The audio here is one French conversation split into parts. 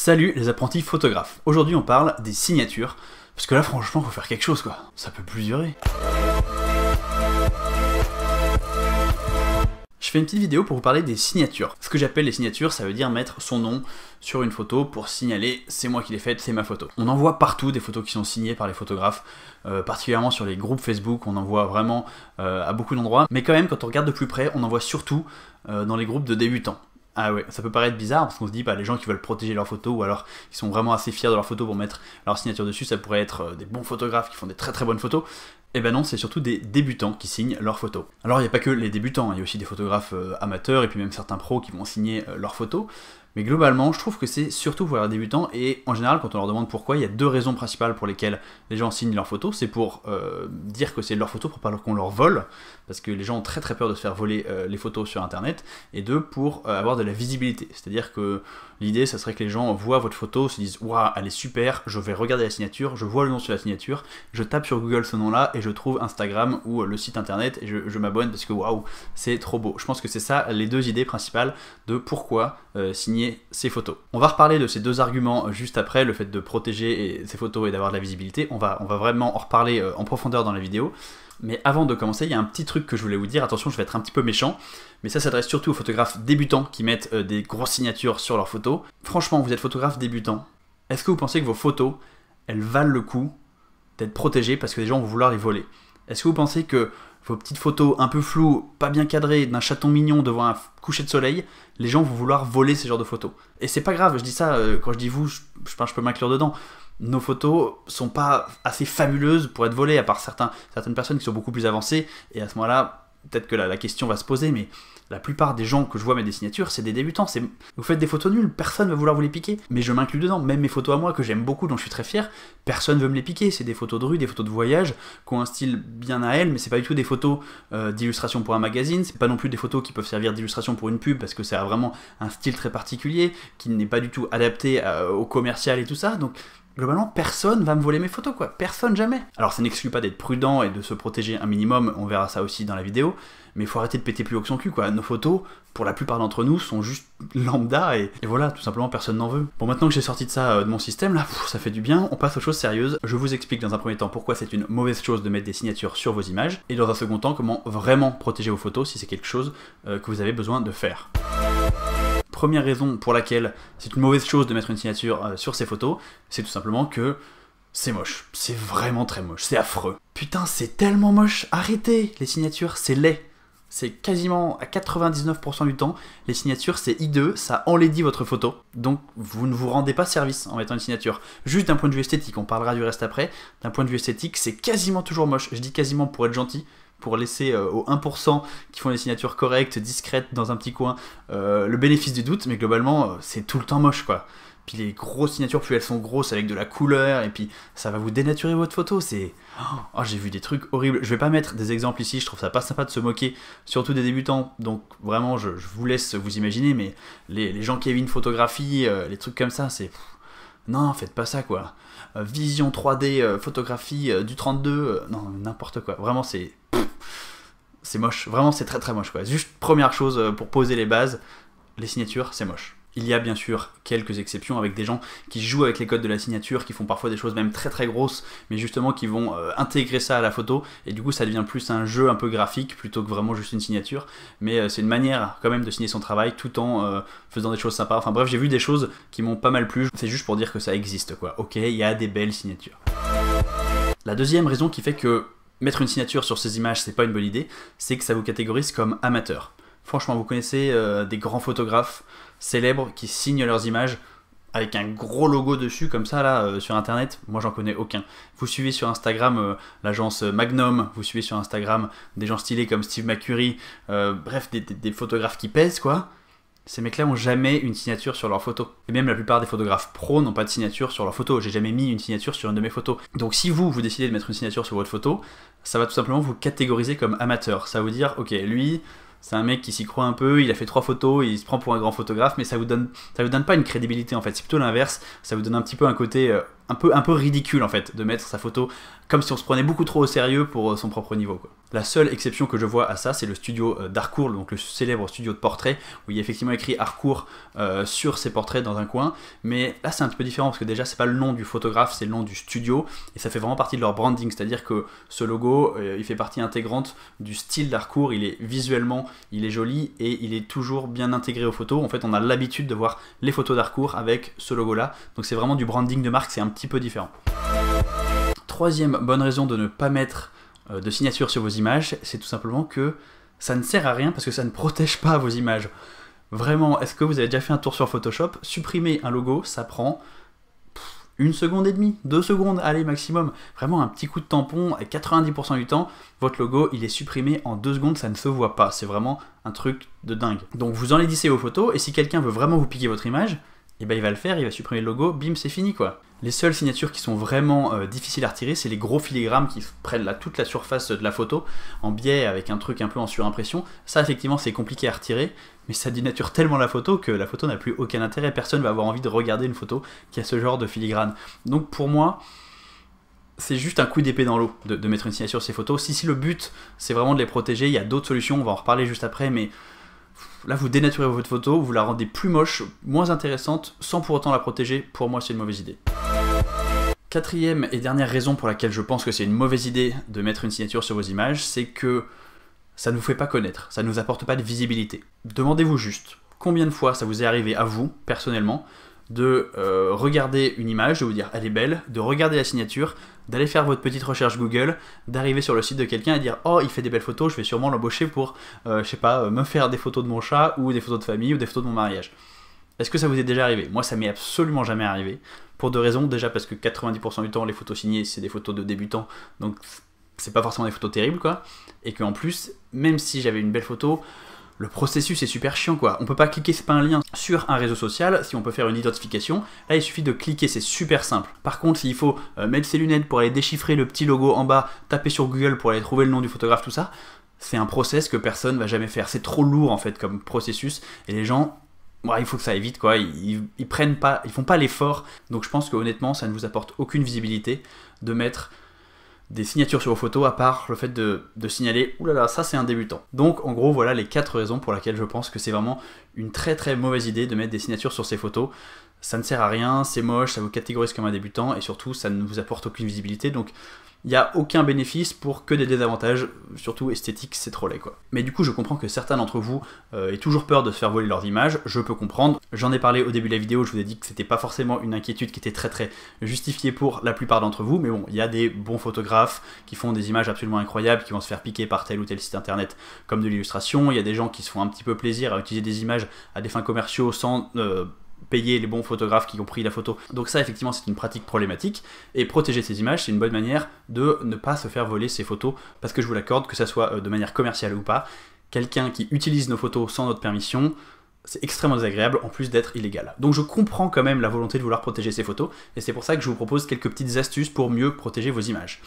Salut les apprentis photographes. Aujourd'hui on parle des signatures, parce que là franchement faut faire quelque chose quoi, ça peut plus durer. Je fais une petite vidéo pour vous parler des signatures. Ce que j'appelle les signatures, ça veut dire mettre son nom sur une photo pour signaler c'est moi qui l'ai faite, c'est ma photo. On en voit partout des photos qui sont signées par les photographes, particulièrement sur les groupes Facebook, on en voit vraiment à beaucoup d'endroits, mais quand même quand on regarde de plus près, on en voit surtout dans les groupes de débutants. Ah ouais, ça peut paraître bizarre parce qu'on se dit les gens qui veulent protéger leurs photos ou alors qui sont vraiment assez fiers de leurs photos pour mettre leur signature dessus, ça pourrait être des bons photographes qui font des très bonnes photos. Et ben non, c'est surtout des débutants qui signent leurs photos. Alors il n'y a pas que les débutants, il y a aussi des photographes amateurs et puis même certains pros qui vont signer leurs photos. Mais globalement, je trouve que c'est surtout pour les débutants et en général, quand on leur demande pourquoi, il y a deux raisons principales pour lesquelles les gens signent leurs photos. C'est pour dire que c'est leur photo pour pas qu'on leur vole, parce que les gens ont très peur de se faire voler les photos sur internet, et deux, pour avoir de la visibilité. C'est-à-dire que l'idée, ça serait que les gens voient votre photo, se disent « Waouh, elle est super, je vais regarder la signature, je vois le nom sur la signature, je tape sur Google ce nom-là et je trouve Instagram ou le site internet et je m'abonne parce que waouh, c'est trop beau. » Je pense que c'est ça les deux idées principales de pourquoi signer ces photos. On va reparler de ces deux arguments juste après, le fait de protéger ces photos et d'avoir de la visibilité. On va vraiment en reparler en profondeur dans la vidéo. Mais avant de commencer, il y a un petit truc que je voulais vous dire. Attention, je vais être un petit peu méchant, mais ça s'adresse surtout aux photographes débutants qui mettent des grosses signatures sur leurs photos. Franchement, vous êtes photographe débutant. Est-ce que vous pensez que vos photos, elles valent le coup d'être protégées parce que les gens vont vouloir les voler? Est-ce que vous pensez que vos petites photos un peu floues, pas bien cadrées, d'un chaton mignon devant un coucher de soleil, les gens vont vouloir voler ces genres de photos? Et c'est pas grave, je dis ça, quand je dis vous, je peux m'inclure dedans. Nos photos sont pas assez fabuleuses pour être volées, à part certaines personnes qui sont beaucoup plus avancées, et à ce moment-là, peut-être que la question va se poser, mais la plupart des gens que je vois mettre des signatures, c'est des débutants. Vous faites des photos nulles, personne ne va vouloir vous les piquer. Mais je m'inclus dedans, même mes photos à moi, que j'aime beaucoup, dont je suis très fier, personne ne veut me les piquer. C'est des photos de rue, des photos de voyage, qui ont un style bien à elles, mais c'est pas du tout des photos d'illustration pour un magazine, c'est pas non plus des photos qui peuvent servir d'illustration pour une pub, parce que ça a vraiment un style très particulier, qui n'est pas du tout adapté au commercial et tout ça, donc globalement, personne va me voler mes photos, quoi. Personne, jamais. Alors, ça n'exclut pas d'être prudent et de se protéger un minimum, on verra ça aussi dans la vidéo, mais il faut arrêter de péter plus haut que son cul, quoi. Nos photos, pour la plupart d'entre nous, sont juste lambda, et voilà, tout simplement, personne n'en veut. Bon, maintenant que j'ai sorti de ça, de mon système, là, ça fait du bien, on passe aux choses sérieuses. Je vous explique dans un premier temps pourquoi c'est une mauvaise chose de mettre des signatures sur vos images, et dans un second temps, comment vraiment protéger vos photos si c'est quelque chose que vous avez besoin de faire. Première raison pour laquelle c'est une mauvaise chose de mettre une signature sur ces photos, c'est tout simplement que c'est moche. C'est vraiment très moche, c'est affreux. Putain, c'est tellement moche, arrêtez les signatures, c'est laid. C'est quasiment à 99% du temps, les signatures c'est hideux, ça enlaidit votre photo, donc vous ne vous rendez pas service en mettant une signature. Juste d'un point de vue esthétique, on parlera du reste après, d'un point de vue esthétique c'est quasiment toujours moche, je dis quasiment pour être gentil, pour laisser aux 1% qui font des signatures correctes, discrètes, dans un petit coin, le bénéfice du doute, mais globalement, c'est tout le temps moche, quoi. Puis les grosses signatures, plus elles sont grosses, avec de la couleur, et puis ça va vous dénaturer votre photo, c'est... Oh, j'ai vu des trucs horribles. Je vais pas mettre des exemples ici, je trouve ça pas sympa de se moquer, surtout des débutants, donc vraiment, je vous laisse vous imaginer, mais les gens qui Kevin photographie, les trucs comme ça, c'est... Non, faites pas ça, quoi. Vision 3D, photographie du 32, non, n'importe quoi. Vraiment, c'est moche. Vraiment, c'est très moche, quoi. Juste première chose pour poser les bases, les signatures, c'est moche. Il y a bien sûr quelques exceptions avec des gens qui jouent avec les codes de la signature, qui font parfois des choses même très grosses, mais justement qui vont intégrer ça à la photo, et du coup ça devient plus un jeu un peu graphique plutôt que vraiment juste une signature, mais c'est une manière quand même de signer son travail tout en faisant des choses sympas. Enfin bref, j'ai vu des choses qui m'ont pas mal plu, c'est juste pour dire que ça existe, quoi. Ok, il y a des belles signatures. La deuxième raison qui fait que mettre une signature sur ces images c'est pas une bonne idée, c'est que ça vous catégorise comme amateur. Franchement, vous connaissez des grands photographes célèbres qui signent leurs images avec un gros logo dessus comme ça là sur internet? Moi j'en connais aucun. Vous suivez sur Instagram l'agence Magnum, vous suivez sur Instagram des gens stylés comme Steve McCurry, bref des photographes qui pèsent, quoi. Ces mecs-là ont jamais une signature sur leurs photos. Et même la plupart des photographes pros n'ont pas de signature sur leurs photos. J'ai jamais mis une signature sur une de mes photos. Donc si vous décidez de mettre une signature sur votre photo, ça va tout simplement vous catégoriser comme amateur. Ça va vous dire, ok, lui, c'est un mec qui s'y croit un peu, il a fait 3 photos, il se prend pour un grand photographe, mais ça vous donne pas une crédibilité en fait, c'est plutôt l'inverse, ça vous donne un petit peu un côté un peu ridicule en fait de mettre sa photo comme si on se prenait beaucoup trop au sérieux pour son propre niveau, quoi. La seule exception que je vois à ça, c'est le studio d'Harcourt, donc le célèbre studio de portraits, où il y a effectivement écrit Harcourt sur ses portraits dans un coin, mais là c'est un petit peu différent, parce que déjà c'est pas le nom du photographe, c'est le nom du studio, et ça fait vraiment partie de leur branding, c'est-à-dire que ce logo, il fait partie intégrante du style d'Harcourt, visuellement, il est joli, et il est toujours bien intégré aux photos. En fait, on a l'habitude de voir les photos d'Harcourt avec ce logo-là, donc c'est vraiment du branding de marque, c'est un petit peu différent. Troisième bonne raison de ne pas mettre de signature sur vos images, c'est tout simplement que ça ne sert à rien parce que ça ne protège pas vos images. Vraiment, est-ce que vous avez déjà fait un tour sur Photoshop? Supprimer un logo, ça prend 1 seconde et demie, 2 secondes, allez maximum. Vraiment un petit coup de tampon, et 90% du temps, votre logo il est supprimé en 2 secondes, ça ne se voit pas. C'est vraiment un truc de dingue. Donc vous enlaidissez vos photos, et si quelqu'un veut vraiment vous piquer votre image, et ben il va le faire, il va supprimer le logo, bim, c'est fini quoi. Les seules signatures qui sont vraiment difficiles à retirer, c'est les gros filigrammes qui prennent toute la surface de la photo en biais avec un truc un peu en surimpression. Ça effectivement c'est compliqué à retirer, mais ça dénature tellement la photo que la photo n'a plus aucun intérêt, personne va avoir envie de regarder une photo qui a ce genre de filigrane. Donc pour moi, c'est juste un coup d'épée dans l'eau de mettre une signature sur ces photos. Si le but c'est vraiment de les protéger, il y a d'autres solutions, on va en reparler juste après, mais là vous dénaturez votre photo, vous la rendez plus moche, moins intéressante, sans pour autant la protéger. Pour moi c'est une mauvaise idée. Quatrième et dernière raison pour laquelle je pense que c'est une mauvaise idée de mettre une signature sur vos images, c'est que ça ne vous fait pas connaître, ça ne vous apporte pas de visibilité. Demandez-vous juste, combien de fois ça vous est arrivé à vous, personnellement, de regarder une image, de vous dire elle est belle, de regarder la signature, d'aller faire votre petite recherche Google, d'arriver sur le site de quelqu'un et dire oh il fait des belles photos, je vais sûrement l'embaucher pour, je sais pas, me faire des photos de mon chat, ou des photos de famille, ou des photos de mon mariage. Est-ce que ça vous est déjà arrivé? Moi ça m'est absolument jamais arrivé, pour 2 raisons. Déjà parce que 90% du temps les photos signées c'est des photos de débutants, donc c'est pas forcément des photos terribles quoi, et qu'en plus, même si j'avais une belle photo, le processus est super chiant quoi. On peut pas cliquer, c'est pas un lien sur un réseau social. Si on peut faire une identification, là il suffit de cliquer, c'est super simple. Par contre, s'il faut mettre ses lunettes pour aller déchiffrer le petit logo en bas, taper sur Google pour aller trouver le nom du photographe, tout ça, c'est un process que personne va jamais faire. C'est trop lourd en fait comme processus, et les gens, il faut que ça aille vite quoi, ils font pas l'effort. Donc je pense que honnêtement ça ne vous apporte aucune visibilité de mettre des signatures sur vos photos, à part le fait de signaler « oulala, ça c'est un débutant ». Donc en gros, voilà les 4 raisons pour lesquelles je pense que c'est vraiment une très très mauvaise idée de mettre des signatures sur ces photos. Ça ne sert à rien, c'est moche, ça vous catégorise comme un débutant, et surtout ça ne vous apporte aucune visibilité, donc il n'y a aucun bénéfice pour que des désavantages, surtout esthétiques, c'est trop laid quoi. Mais du coup je comprends que certains d'entre vous aient toujours peur de se faire voler leurs images, je peux comprendre. J'en ai parlé au début de la vidéo, je vous ai dit que c'était pas forcément une inquiétude qui était très très justifiée pour la plupart d'entre vous, mais bon, il y a des bons photographes qui font des images absolument incroyables, qui vont se faire piquer par tel ou tel site internet comme de l'illustration, il y a des gens qui se font un petit peu plaisir à utiliser des images à des fins commerciaux sans payer les bons photographes qui ont pris la photo. Donc ça effectivement c'est une pratique problématique, et protéger ces images c'est une bonne manière de ne pas se faire voler ces photos, parce que je vous l'accorde, que ça soit de manière commerciale ou pas, quelqu'un qui utilise nos photos sans notre permission, c'est extrêmement désagréable en plus d'être illégal. Donc je comprends quand même la volonté de vouloir protéger ces photos, et c'est pour ça que je vous propose quelques petites astuces pour mieux protéger vos images.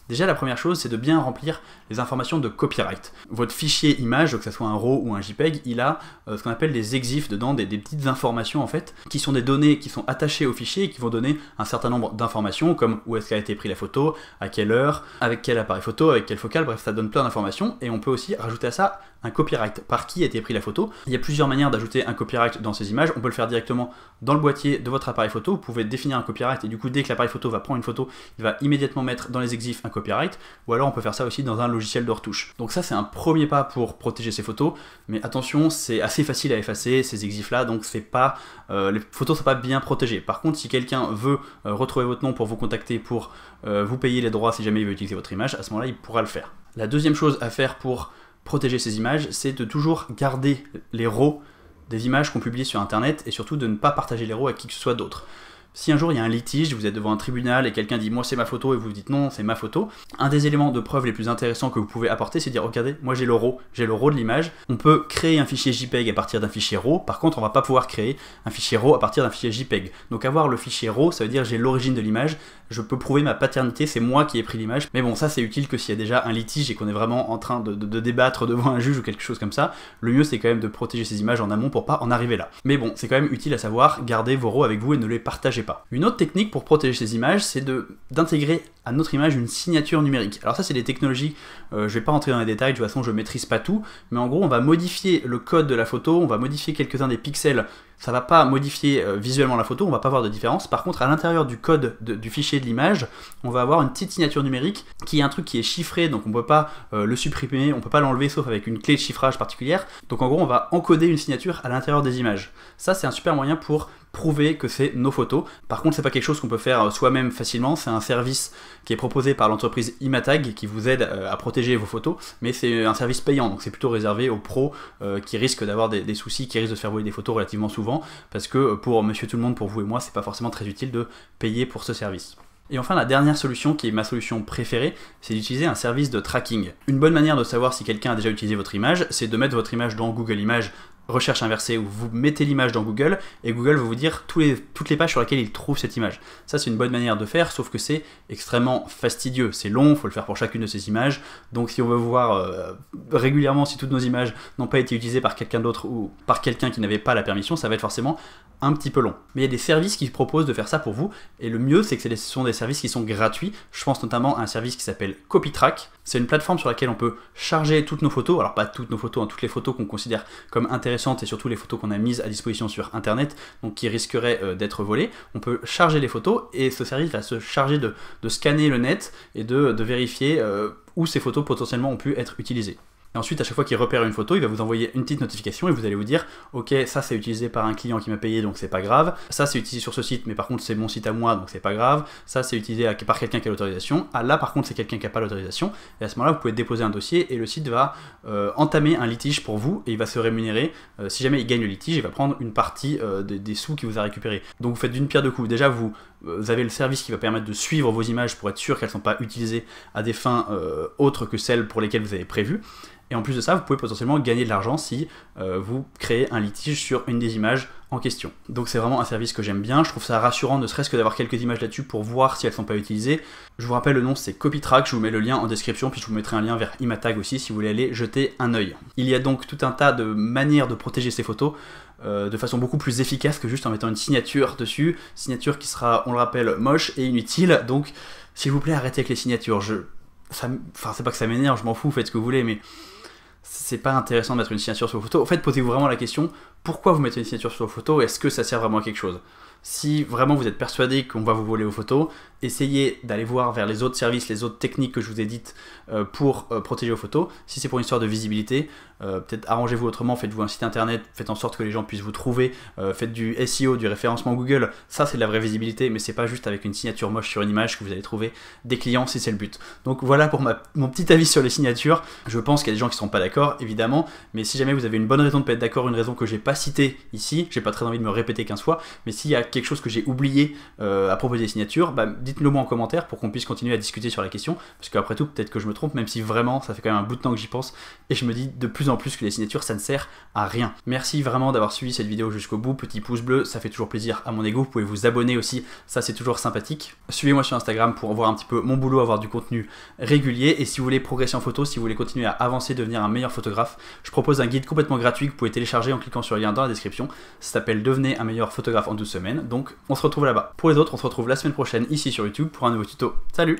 Déjà, la première chose, c'est de bien remplir les informations de copyright. Votre fichier image, que ce soit un RAW ou un JPEG, il a ce qu'on appelle des exifs dedans, des petites informations en fait, qui sont des données qui sont attachées au fichier et qui vont donner un certain nombre d'informations, comme où est-ce qu'a été pris la photo, à quelle heure, avec quel appareil photo, avec quelle focale, bref, ça donne plein d'informations, et on peut aussi rajouter à ça un copyright, par qui a été pris la photo. Il y a plusieurs manières d'ajouter un copyright dans ces images. On peut le faire directement dans le boîtier de votre appareil photo, vous pouvez définir un copyright, et du coup dès que l'appareil photo va prendre une photo, il va immédiatement mettre dans les exifs un copyright, ou alors on peut faire ça aussi dans un logiciel de retouche. Donc ça c'est un premier pas pour protéger ces photos, mais attention, c'est assez facile à effacer ces exifs là, donc c'est pas, les photos sont pas bien protégées. Par contre, si quelqu'un veut retrouver votre nom pour vous contacter, pour vous payer les droits si jamais il veut utiliser votre image, à ce moment là il pourra le faire. La deuxième chose à faire pour protéger ces images, c'est de toujours garder les RAW des images qu'on publie sur internet, et surtout de ne pas partager les RAW à qui que ce soit d'autre. Si un jour il y a un litige, vous êtes devant un tribunal et quelqu'un dit moi c'est ma photo, et vous dites non c'est ma photo, un des éléments de preuve les plus intéressants que vous pouvez apporter, c'est de dire regardez, moi j'ai le RAW de l'image. On peut créer un fichier JPEG à partir d'un fichier RAW, par contre on va pas pouvoir créer un fichier RAW à partir d'un fichier JPEG. Donc avoir le fichier RAW, ça veut dire j'ai l'origine de l'image, je peux prouver ma paternité, c'est moi qui ai pris l'image. Mais bon, ça c'est utile que s'il y a déjà un litige et qu'on est vraiment en train de débattre devant un juge ou quelque chose comme ça. Le mieux c'est quand même de protéger ces images en amont pour pas en arriver là. Mais bon, c'est quand même utile à savoir, gardez vos RAW avec vous et ne les partagez pas. Une autre technique pour protéger ces images, c'est d'intégrer à notre image une signature numérique. Alors ça, c'est des technologies, je vais pas rentrer dans les détails, de toute façon je maîtrise pas tout, mais en gros on va modifier le code de la photo, on va modifier quelques-uns des pixels, ça va pas modifier visuellement la photo, on va pas voir de différence. Par contre, à l'intérieur du code du fichier de l'image, on va avoir une petite signature numérique qui est un truc qui est chiffré, donc on peut pas le supprimer, on peut pas l'enlever sauf avec une clé de chiffrage particulière. Donc en gros, on va encoder une signature à l'intérieur des images. Ça, c'est un super moyen pour prouver que c'est nos photos. Par contre, c'est pas quelque chose qu'on peut faire soi-même facilement, c'est un service qui est proposé par l'entreprise Imatag qui vous aide à protéger vos photos, mais c'est un service payant, donc c'est plutôt réservé aux pros qui risquent d'avoir des soucis, qui risquent de se faire voler des photos relativement souvent, parce que pour monsieur tout le monde, pour vous et moi, c'est pas forcément très utile de payer pour ce service. Et enfin, la dernière solution, qui est ma solution préférée, c'est d'utiliser un service de tracking. Une bonne manière de savoir si quelqu'un a déjà utilisé votre image, c'est de mettre votre image dans Google Images, recherche inversée, où vous mettez l'image dans Google, et Google va vous dire toutes les pages sur lesquelles il trouve cette image. Ça, c'est une bonne manière de faire, sauf que c'est extrêmement fastidieux. C'est long, il faut le faire pour chacune de ces images, donc si on veut voir régulièrement si toutes nos images n'ont pas été utilisées par quelqu'un d'autre ou par quelqu'un qui n'avait pas la permission, ça va être forcément un petit peu long. Mais il y a des services qui proposent de faire ça pour vous, et le mieux, c'est que ce sont des services qui sont gratuits. Je pense notamment à un service qui s'appelle Copytrack. C'est une plateforme sur laquelle on peut charger toutes nos photos, alors pas toutes nos photos, toutes les photos qu'on considère comme intéressantes et surtout les photos qu'on a mises à disposition sur internet, donc qui risqueraient d'être volées. On peut charger les photos et ce service va se charger de scanner le net et de vérifier où ces photos potentiellement ont pu être utilisées. Et ensuite, à chaque fois qu'il repère une photo, il va vous envoyer une petite notification et vous allez vous dire « Ok, ça c'est utilisé par un client qui m'a payé, donc c'est pas grave. Ça c'est utilisé sur ce site, mais par contre c'est mon site à moi, donc c'est pas grave. Ça c'est utilisé par quelqu'un qui a l'autorisation. Ah là par contre c'est quelqu'un qui n'a pas l'autorisation. » Et à ce moment-là, vous pouvez déposer un dossier et le site va entamer un litige pour vous et il va se rémunérer. Si jamais il gagne le litige, il va prendre une partie des sous qu'il vous a récupérés. Donc vous faites d'une pierre deux coups. Déjà, vous avez le service qui va permettre de suivre vos images pour être sûr qu'elles ne sont pas utilisées à des fins autres que celles pour lesquelles vous avez prévu. Et en plus de ça, vous pouvez potentiellement gagner de l'argent si vous créez un litige sur une des images en question. Donc c'est vraiment un service que j'aime bien, je trouve ça rassurant ne serait-ce que d'avoir quelques images là-dessus pour voir si elles ne sont pas utilisées. Je vous rappelle le nom, c'est Copytrack, je vous mets le lien en description, puis je vous mettrai un lien vers Imatag aussi si vous voulez aller jeter un œil. Il y a donc tout un tas de manières de protéger ces photos de façon beaucoup plus efficace que juste en mettant une signature dessus, signature qui sera, on le rappelle, moche et inutile, donc s'il vous plaît arrêtez avec les signatures. Enfin c'est pas que ça m'énerve, je m'en fous, faites ce que vous voulez, mais c'est pas intéressant de mettre une signature sur vos photos. En fait, posez-vous vraiment la question, pourquoi vous mettez une signature sur vos photos? Est-ce que ça sert vraiment à quelque chose? Si vraiment vous êtes persuadé qu'on va vous voler vos photos, essayez d'aller voir vers les autres services, les autres techniques que je vous ai dites pour protéger vos photos. Si c'est pour une histoire de visibilité, peut-être arrangez-vous autrement, faites-vous un site internet, faites en sorte que les gens puissent vous trouver, faites du SEO, du référencement Google, ça c'est de la vraie visibilité, mais c'est pas juste avec une signature moche sur une image que vous allez trouver des clients si c'est le but. Donc voilà pour mon petit avis sur les signatures. Je pense qu'il y a des gens qui ne seront pas d'accord, évidemment, mais si jamais vous avez une bonne raison de pas être d'accord, une raison que j'ai pas citée ici, j'ai pas très envie de me répéter 15 fois, mais s'il y a quelque chose que j'ai oublié à propos des signatures, dites-le moi en commentaire pour qu'on puisse continuer à discuter sur la question, parce qu'après tout peut-être que je me trompe, même si vraiment ça fait quand même un bout de temps que j'y pense et je me dis de plus en plus que les signatures ça ne sert à rien. Merci vraiment d'avoir suivi cette vidéo jusqu'au bout, petit pouce bleu, ça fait toujours plaisir à mon ego, vous pouvez vous abonner aussi, ça c'est toujours sympathique. Suivez-moi sur Instagram pour voir un petit peu mon boulot, avoir du contenu régulier, et si vous voulez progresser en photo, si vous voulez continuer à avancer, devenir un meilleur photographe, je propose un guide complètement gratuit que vous pouvez télécharger en cliquant sur le lien dans la description. Ça s'appelle Devenez un meilleur photographe en 12 semaines, donc on se retrouve là-bas. Pour les autres, on se retrouve la semaine prochaine ici sur YouTube pour un nouveau tuto. Salut!